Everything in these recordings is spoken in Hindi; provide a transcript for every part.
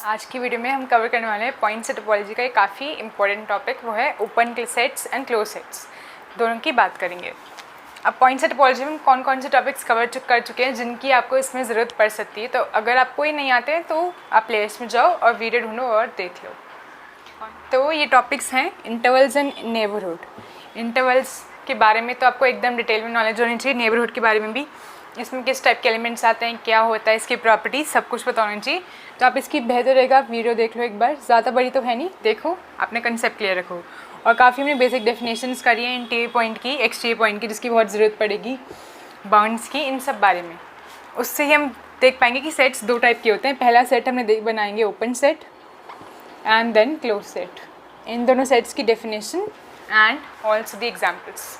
आज की वीडियो में हम कवर करने वाले हैं पॉइंट सेट टोपोलॉजी का एक काफ़ी इंपॉर्टेंट टॉपिक, वो है open sets and close sets, दोनों की बात करेंगे। अब पॉइंट सेट टोपोलॉजी में कौन कौन से टॉपिक्स कवर कर चुके हैं जिनकी आपको इसमें ज़रूरत पड़ सकती है। तो अगर आपको ये नहीं आते हैं तो आप प्लेलिस्ट में जाओ और वीडियो ढूंढो और देख लो। तो ये टॉपिक्स हैं इंटरवल्स एंड नेबरहुड। इंटरवल्स के बारे में तो आपको एकदम डिटेल में नॉलेज होनी चाहिए, नेबरहुड के बारे में भी, इसमें किस टाइप के एलिमेंट्स आते हैं, क्या होता है, इसकी प्रॉपर्टी, सब कुछ पता होना चाहिए। तो आप इसकी बेहतर रहेगा आप वीडियो देख लो एक बार, ज़्यादा बड़ी तो है नहीं, देखो अपने कंसेप्ट क्लियर रखो। और काफ़ी हमने बेसिक डेफिनेशंस करी है इंटीरियर पॉइंट की, एक्सटीरियर पॉइंट की, जिसकी बहुत ज़रूरत पड़ेगी, बाउंड्स की, इन सब बारे में। उससे ही हम देख पाएंगे कि सेट्स दो टाइप के होते हैं। पहला सेट हमने बनाएंगे open set and then close set. इन दोनों सेट्स की definition and also the examples,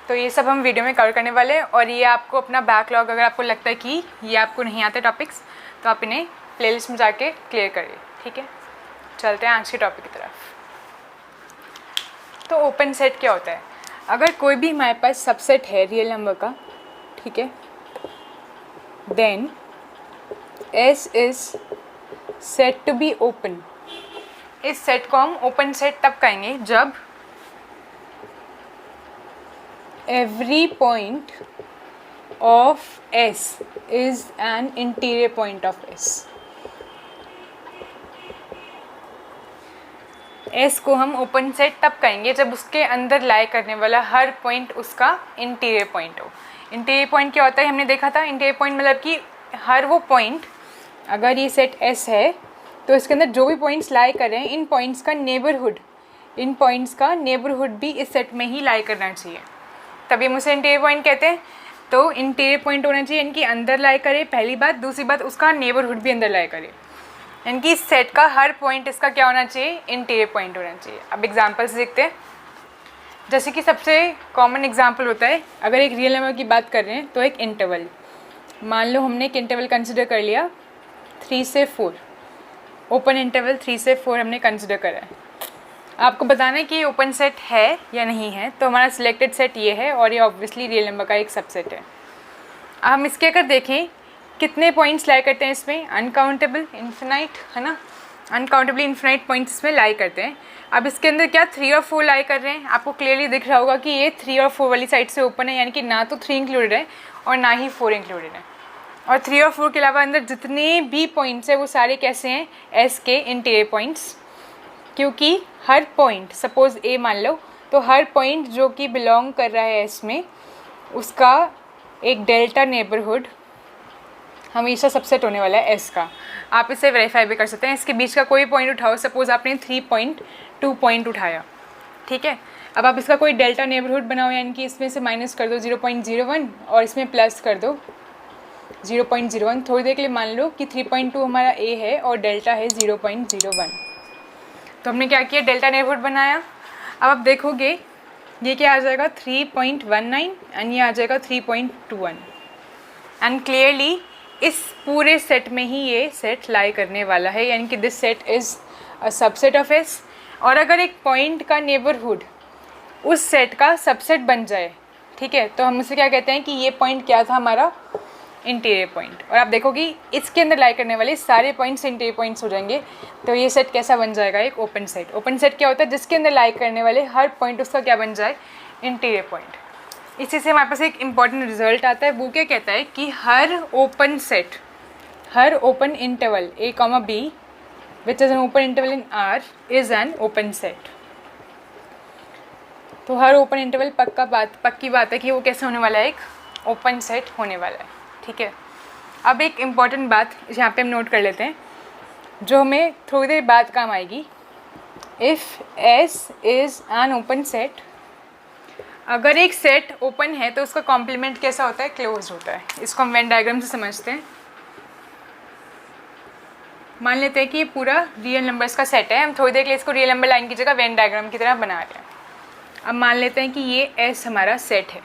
तो ये सब हम वीडियो में कवर करने वाले हैं। और ये आपको अपना बैकलॉग, अगर आपको लगता है कि ये आपको नहीं आते टॉपिक्स, तो आप इन्हें प्लेलिस्ट में जाके क्लियर करिए। ठीक है, चलते हैं आज के टॉपिक की तरफ। तो ओपन सेट क्या होता है? अगर कोई भी हमारे पास सबसेट है रियल नंबर का, ठीक है, then S is said to be open. इस सेट को हम ओपन सेट तब कहेंगे जब every point of S is an interior point of S. S को हम ओपन सेट तब कहेंगे जब उसके अंदर लाई करने वाला हर पॉइंट उसका इंटीरियर पॉइंट हो। इंटीरियर पॉइंट क्या होता है, हमने देखा था। इंटीरियर पॉइंट मतलब कि हर वो पॉइंट, अगर ये सेट S है तो इसके अंदर जो भी पॉइंट्स लाई कर रहे हैं, इन पॉइंट्स का नेबरहुड, इन पॉइंट्स का नेबरहुड भी इस सेट में ही लाई करना चाहिए, तभी हम उसे इंटीरियर पॉइंट कहते हैं। तो इंटीरियर पॉइंट होना चाहिए, इनकी अंदर लाई करे, पहली बात। दूसरी बात, उसका नेबरहुड भी अंदर लाई करे, इनकी सेट का हर पॉइंट इसका क्या होना चाहिए, इंटीरियर पॉइंट होना चाहिए। अब एग्जांपल्स देखते हैं। जैसे कि सबसे कॉमन एग्जांपल होता है, अगर एक रियल नंबर की बात कर रहे हैं तो एक इंटरवल, मान लो हमने एक इंटरवल कंसिडर कर लिया 3 से 4, ओपन इंटरवल 3 से 4 हमने कंसिडर करा है। आपको बताना है कि ओपन सेट है या नहीं है। तो हमारा सिलेक्टेड सेट ये है और ये ऑब्वियसली रियल नंबर का एक सबसेट है। अब हम इसके अगर देखें कितने पॉइंट्स लाई करते हैं इसमें, अनकाउंटेबल, इन्फिनाइट, है ना, अनकाउंटेबली इन्फिनाइट पॉइंट्स इसमें लाई करते हैं। अब इसके अंदर क्या 3 और 4 लाई कर रहे हैं, आपको क्लियरली दिख रहा होगा कि ये 3 और 4 वाली साइड से ओपन है, यानी कि ना तो 3 इंक्लूडेड है और ना ही 4 इंक्लूडेड है। और 3 और 4 के अलावा अंदर जितने भी पॉइंट्स हैं वो सारे कैसे हैं, एस के इंटीरियर पॉइंट्स, क्योंकि हर पॉइंट, सपोज ए मान लो, तो हर पॉइंट जो कि बिलोंग कर रहा है इसमें, उसका एक डेल्टा नेबरहुड हमेशा सबसेट होने वाला है एस का। आप इसे वेरीफाई भी कर सकते हैं। इसके बीच का कोई पॉइंट उठाओ, सपोज आपने 3.2 पॉइंट उठाया, ठीक है। अब आप इसका कोई डेल्टा नेबरहुड बनाओ, यानी कि इसमें से माइनस कर दो 0.01 और इसमें प्लस कर दो 0.01। थोड़ी देर के लिए मान लो कि 3.2 हमारा ए है और डेल्टा है 0.01। तो हमने क्या किया, डेल्टा नेबरहुड बनाया। अब आप देखोगे ये क्या आ जाएगा 3.19 एंड ये आ जाएगा 3.21। एंड क्लियरली इस पूरे सेट में ही ये सेट लाई करने वाला है, यानी कि this set is a subset of S. और अगर एक पॉइंट का नेबरहुड उस सेट का सबसेट बन जाए, ठीक है, तो हम उसे क्या कहते हैं कि ये पॉइंट क्या था, हमारा इंटीरियर पॉइंट। और आप देखोगे इसके अंदर लाई करने वाले सारे पॉइंट्स इंटीरियर पॉइंट्स हो जाएंगे। तो ये सेट कैसा बन जाएगा, एक ओपन सेट। ओपन सेट क्या होता है, जिसके अंदर लाई करने वाले हर पॉइंट उसका क्या बन जाए, इंटीरियर पॉइंट। इसी से हमारे पास एक इंपॉर्टेंट रिजल्ट आता है, वो क्या कहता है कि हर ओपन सेट, हर open interval a comma b which is an open interval in R is an open set. तो हर ओपन इंटरवल पक्की बात है कि वो कैसे होने वाला है, एक ओपन सेट होने वाला है, ठीक है। अब एक इम्पॉर्टेंट बात यहाँ पे हम नोट कर लेते हैं, जो हमें थोड़ी देर बाद काम आएगी। If S is an open set, अगर एक सेट ओपन है तो उसका कॉम्प्लीमेंट कैसा होता है, क्लोज होता है। इसको हम वेन डायग्राम से समझते हैं। मान लेते हैं कि ये पूरा रियल नंबर्स का सेट है, हम थोड़ी देर के लिए इसको रियल नंबर लाइन की जगह वेन डायग्राम की तरह बना रहे हैं। अब मान लेते हैं कि ये एस हमारा सेट है,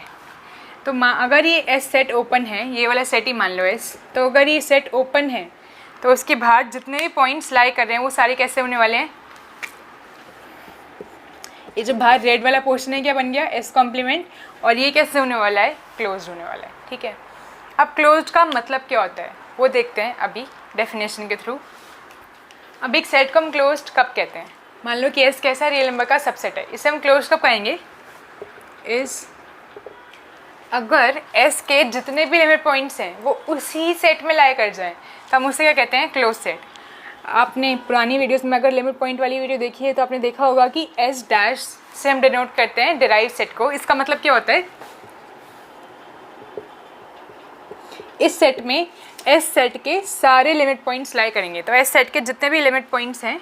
तो अगर ये एस सेट ओपन है, ये वाला सेट ही मान लो एस, तो अगर ये सेट ओपन है तो उसके बाहर जितने भी पॉइंट्स लाई कर रहे हैं वो सारे कैसे होने वाले हैं, ये जो बाहर रेड वाला पोर्शन है क्या बन गया, एस कॉम्प्लीमेंट, और ये कैसे होने वाला है, क्लोज होने वाला है, ठीक है। अब क्लोज का मतलब क्या होता है वो देखते हैं अभी डेफिनेशन के थ्रू। अब एक सेट को हम क्लोज्ड कब कहते हैं? मान लो कि एस कैसा रियल नंबर का सबसेट है, इसे हम क्लोज कब कहेंगे? इस अगर एस के जितने भी लिमिट पॉइंट्स हैं वो उसी सेट में लाई कर जाएं तो हम उसे क्या कहते हैं? Close set. आपने पुरानी वीडियोस में अगर लिमिट पॉइंट वाली वीडियो देखी है तो आपने देखा होगा कि एस डैश से हम डिनोट करते हैं डिराइव सेट को। इसका मतलब क्या होता है? इस सेट में एस सेट के सारे लिमिट पॉइंट्स लाई करेंगे, तो एस सेट के जितने भी लिमिट पॉइंट्स हैं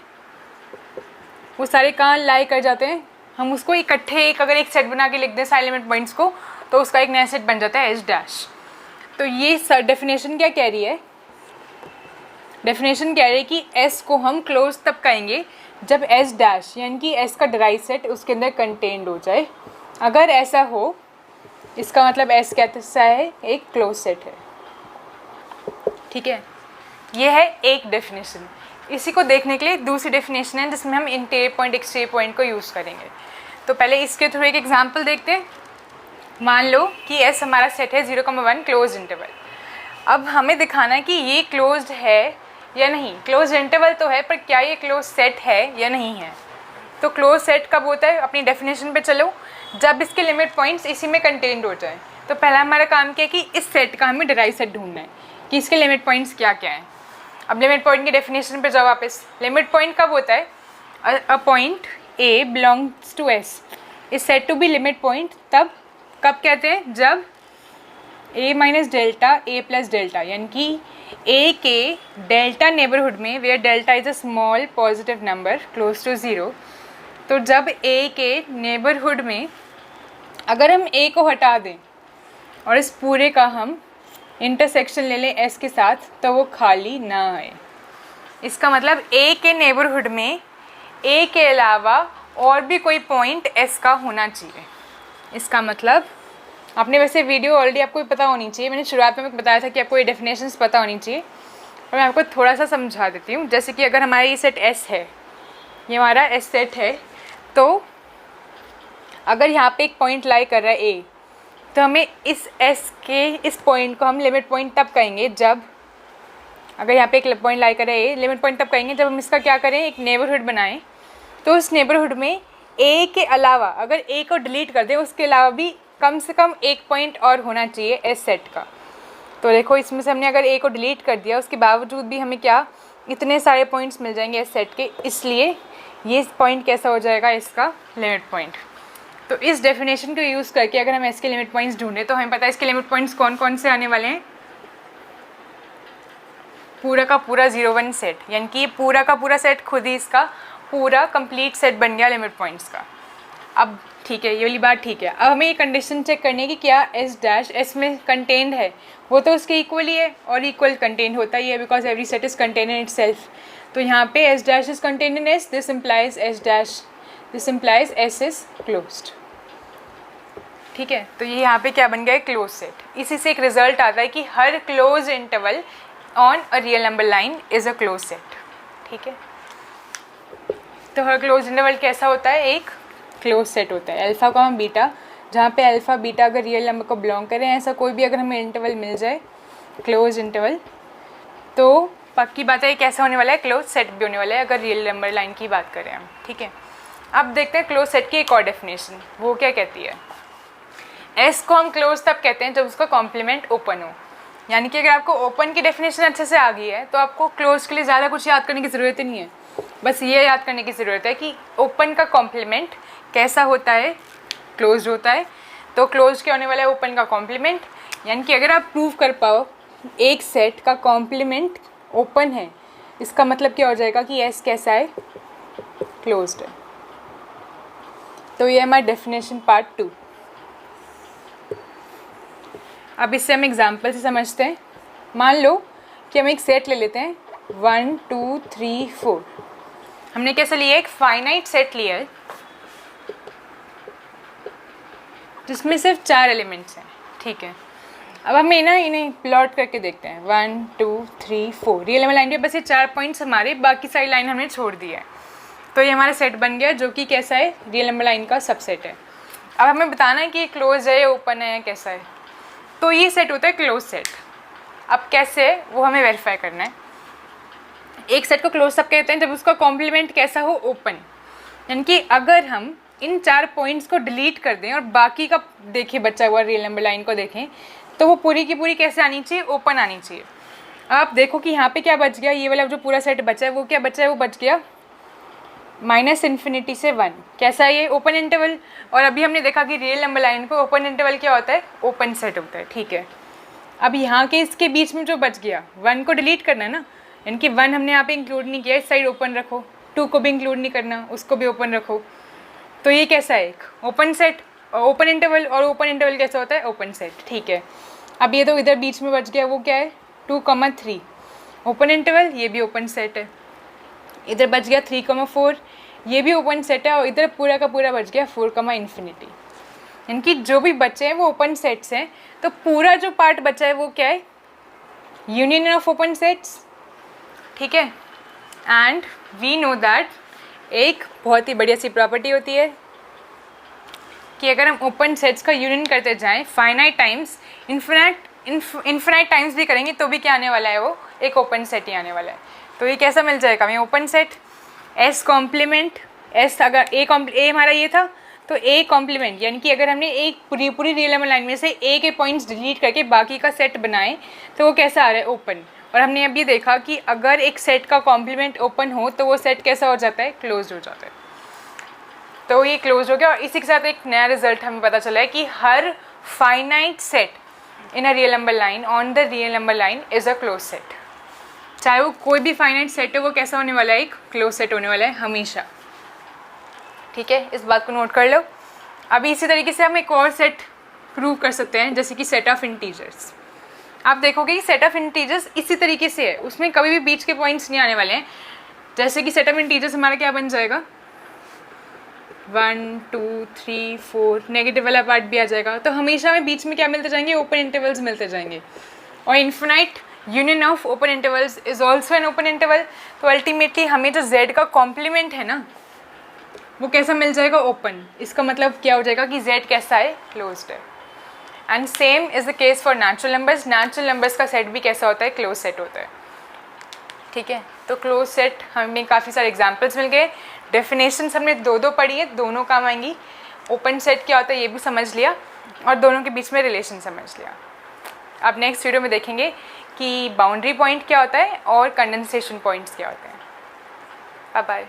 वो सारे कहाँ लाई कर जाते हैं? हम उसको इकट्ठे अगर एक सेट बना के लिख दें सारे लिमिट पॉइंट्स को तो उसका एक नया सेट बन जाता है एस डैश। तो ये डेफिनेशन क्या कह रही है? डेफिनेशन कह रही है कि एस को हम क्लोज तब कहेंगे जब एस डैश यानी कि एस का डिराइव सेट उसके अंदर कंटेन्ड हो जाए। अगर ऐसा हो इसका मतलब एस कैसा है? एक क्लोज सेट है। ठीक है, ये है एक डेफिनेशन। इसी को देखने के लिए दूसरी डेफिनेशन है जिसमें हम इंटीरियर पॉइंट एक्सटीरियर पॉइंट को यूज़ करेंगे। तो पहले इसके थ्रू एक एग्जांपल देखते हैं। मान लो कि एस हमारा सेट है 0,1 क्लोज इंटरवल। अब हमें दिखाना है कि ये क्लोज्ड है या नहीं। क्लोज इंटरवल तो है पर क्या ये क्लोज सेट है या नहीं है? तो क्लोज सेट कब होता है? अपनी डेफिनेशन पे चलो, जब इसके लिमिट पॉइंट्स इसी में कंटेन्ड हो जाए। तो पहला हमारा काम क्या है कि इस सेट का हमें डिराइव सेट ढूंढना है कि इसके लिमिट पॉइंट्स क्या क्या हैं। अब लिमिट पॉइंट की डेफिनेशन पे जाओ वापस। लिमिट पॉइंट कब होता है? A point A belongs to S is said to be limit point. तब कब कहते हैं? जब a minus delta a plus delta यानी कि a के डेल्टा नेबरहुड में where delta is a small positive number close to 0। तो जब a के नेबरहुड में अगर हम a को हटा दें और इस पूरे का हम इंटरसेक्शन ले लें s के साथ तो वो खाली ना आए। इसका मतलब a के नेबरहुड में a के अलावा और भी कोई पॉइंट s का होना चाहिए। इसका मतलब आपने वैसे वीडियो ऑलरेडी आपको पता होनी चाहिए। मैंने शुरुआत में बताया था कि आपको ये डेफिनेशंस पता होनी चाहिए और मैं आपको थोड़ा सा समझा देती हूँ। जैसे कि अगर हमारा ये सेट S है, ये हमारा S सेट है, तो अगर यहाँ पे एक पॉइंट लाई कर रहा है A, तो हमें इस S के इस पॉइंट को हम लिमिट पॉइंट तब कहेंगे जब, अगर यहाँ पे एक पॉइंट लाई कर रहा है A, लिमिट पॉइंट तब कहेंगे जब हम इसका क्या करें? एक नेबरहुड बनाएं। तो उस नेबरहुड में A के अलावा अगर A को डिलीट कर दें उसके अलावा भी कम से कम एक पॉइंट और होना चाहिए एस सेट का। तो देखो इसमें से हमने अगर ए को डिलीट कर दिया उसके बावजूद भी हमें क्या इतने सारे पॉइंट्स मिल जाएंगे एस सेट के, इसलिए ये पॉइंट कैसा हो जाएगा? इसका लिमिट पॉइंट। तो इस डेफिनेशन को यूज़ करके अगर हम एस के लिमिट पॉइंट्स ढूंढें तो हमें पता है इसके लिमिट पॉइंट्स कौन कौन से आने वाले हैं। पूरा का पूरा 0,1 सेट, यानी कि पूरा का पूरा सेट खुद ही इसका पूरा कंप्लीट सेट बन गया लिमिट पॉइंट्स का। अब ठीक है, ये वाली बात ठीक है। अब हमें ये कंडीशन चेक करनी है कि क्या एस डैश एस में कंटेन्ड है। वो तो उसके इक्वल ही है और इक्वल कंटेन्ड होता ही है because every set is contained in itself. तो यहाँ पे S dash is contained in S, this implies S is closed. ठीक है, तो ये यहाँ पे क्या बन गया? Close set. इसी से एक रिजल्ट आता है कि हर close interval on a real number line is a close set. ठीक है, तो हर क्लोज इंटरवल कैसा होता है? एक क्लोज सेट होता है। अल्फ़ा का हम बीटा, जहाँ पे अल्फ़ा बीटा अगर रियल नंबर को बिलोंग करें, ऐसा कोई भी अगर हमें इंटरवल मिल जाए क्लोज इंटरवल, तो पक्की बात है ये कैसा होने वाला है? क्लोज सेट भी होने वाला है अगर रियल नंबर लाइन की बात करें हम। ठीक है, अब देखते हैं क्लोज सेट की एक और डेफिनेशन। वो क्या कहती है? एस को हम क्लोज तब कहते हैं जब उसका कॉम्प्लीमेंट ओपन हो। यानी कि अगर आपको ओपन की डेफिनेशन अच्छे से आ गई है तो आपको क्लोज के लिए ज़्यादा कुछ याद करने की ज़रूरत ही नहीं है। बस ये याद करने की ज़रूरत है कि ओपन का कॉम्प्लीमेंट कैसा होता है? क्लोज्ड होता है। तो क्लोज क्या होने वाला है? ओपन का कॉम्प्लीमेंट। यानी कि अगर आप प्रूव कर पाओ एक सेट का कॉम्प्लीमेंट ओपन है, इसका मतलब क्या हो जाएगा कि एस कैसा है? क्लोज्ड है। तो ये हमारा डेफिनेशन पार्ट 2। अब इससे हम एग्जाम्पल से समझते हैं। मान लो कि हम एक सेट ले लेते हैं 1 2 3 4। हमने कैसे लिया? एक फाइनाइट सेट लिया है जिसमें सिर्फ 4 एलिमेंट्स हैं। ठीक है, अब हमें ना इन्हें प्लॉट करके देखते हैं। 1 2 3 4 रियल नंबर लाइन पे बस ये 4 पॉइंट्स हमारे, बाकी सारी लाइन हमने छोड़ दी है। तो ये हमारा सेट बन गया जो कि कैसा है? रियल नंबर लाइन का सबसेट है। अब हमें बताना है कि ये क्लोज है या ओपन है या कैसा है। तो ये सेट होता है क्लोज सेट। अब कैसे वो हमें वेरीफाई करना है। एक सेट को क्लोज तब कहते हैं जब उसका कॉम्प्लीमेंट कैसा हो, ओपन। यानी कि अगर हम इन 4 पॉइंट्स को डिलीट कर दें और बाकी का देखें बचा हुआ रियल नंबर लाइन को देखें, तो वो पूरी की पूरी कैसे आनी चाहिए, ओपन आनी चाहिए। आप देखो कि यहाँ पे क्या बच गया, ये वाला जो पूरा सेट बचा है वो क्या बचा है, वो बच गया -∞ से 1। कैसा है ये, ओपन इंटरवल। और अभी हमने देखा कि रियल नंबर लाइन पे ओपन इंटरवल क्या होता है, ओपन सेट होता है। ठीक है, अब यहाँ के इसके बीच में जो बच गया 1 को डिलीट करना है ना, यानी कि 1 हमने यहाँ पे इंक्लूड नहीं किया, इस साइड ओपन रखो, 2 को भी इंक्लूड नहीं करना, उसको भी ओपन रखो। तो ये कैसा है, एक ओपन सेट, ओपन इंटरवल। और ओपन इंटरवल कैसा होता है, ओपन सेट। ठीक है, अब ये तो इधर बीच में बच गया, वो क्या है 2,3 ओपन इंटरवल, ये भी ओपन सेट है। इधर बच गया 3,4, ये भी ओपन सेट है। और इधर पूरा का पूरा बच गया 4,∞। यानी कि जो भी बचे हैं वो ओपन सेट्स हैं। तो पूरा जो पार्ट बचा है वो क्या है, यूनियन ऑफ ओपन सेट्स। ठीक है, एंड वी नो दैट एक बहुत ही बढ़िया सी प्रॉपर्टी होती है कि अगर हम ओपन सेट्स का यूनियन करते जाएं फाइनाइट टाइम्स, इन्फिनाइट टाइम्स भी करेंगे तो भी क्या आने वाला है, वो एक ओपन सेट ही आने वाला है। तो ये कैसा मिल जाएगा हमें, open set S complement S. अगर ए हमारा ये था तो ए कॉम्प्लीमेंट, यानी कि अगर हमने एक पूरी रियल नंबर लाइन में से ए के पॉइंट्स डिलीट करके बाकी का सेट बनाए तो वो कैसा आ रहा है, ओपन। और हमने अभी देखा कि अगर एक सेट का कॉम्प्लीमेंट ओपन हो तो वो सेट कैसा हो जाता है, क्लोज हो जाता है। तो ये क्लोज हो गया। और इसी के साथ एक नया रिजल्ट हमें पता चला है कि हर finite set in a real number line on the real number line is a close set. चाहे वो कोई भी फाइनाइट सेट हो, वो कैसा होने वाला है, एक क्लोज सेट होने वाला है हमेशा। ठीक है, इस बात को नोट कर लो। अभी इसी तरीके से हम एक और सेट प्रूव कर सकते हैं, जैसे कि सेट ऑफ इंटीजर्स। आप देखोगे कि सेट ऑफ इंटीजर्स इसी तरीके से है, उसमें कभी भी बीच के पॉइंट्स नहीं आने वाले हैं। जैसे कि सेट ऑफ इंटीजर्स हमारा क्या बन जाएगा, 1 2 3 4, नेगेटिव वाला पार्ट भी आ जाएगा। तो हमेशा हमें बीच में क्या मिलते जाएंगे, ओपन इंटरवल्स मिलते जाएंगे। और infinite union of open intervals is also an open interval. तो अल्टीमेटली हमें जो z का कॉम्प्लीमेंट है ना, वो कैसा मिल जाएगा, ओपन। इसका मतलब क्या हो जाएगा कि z कैसा है, क्लोज्ड है। And same is the case for natural numbers. Natural numbers का सेट भी कैसा होता है, क्लोज सेट होता है। ठीक है, तो क्लोज सेट हमें काफ़ी सारे एग्जांपल्स मिल गए। डेफिनेशंस हमने दो पढ़ी है, दोनों काम आएंगी। ओपन सेट क्या होता है ये भी समझ लिया और दोनों के बीच में रिलेशन समझ लिया। अब नेक्स्ट वीडियो में देखेंगे कि बाउंड्री पॉइंट क्या होता है और कंडेंसेशन पॉइंट्स क्या होते हैं। Bye bye.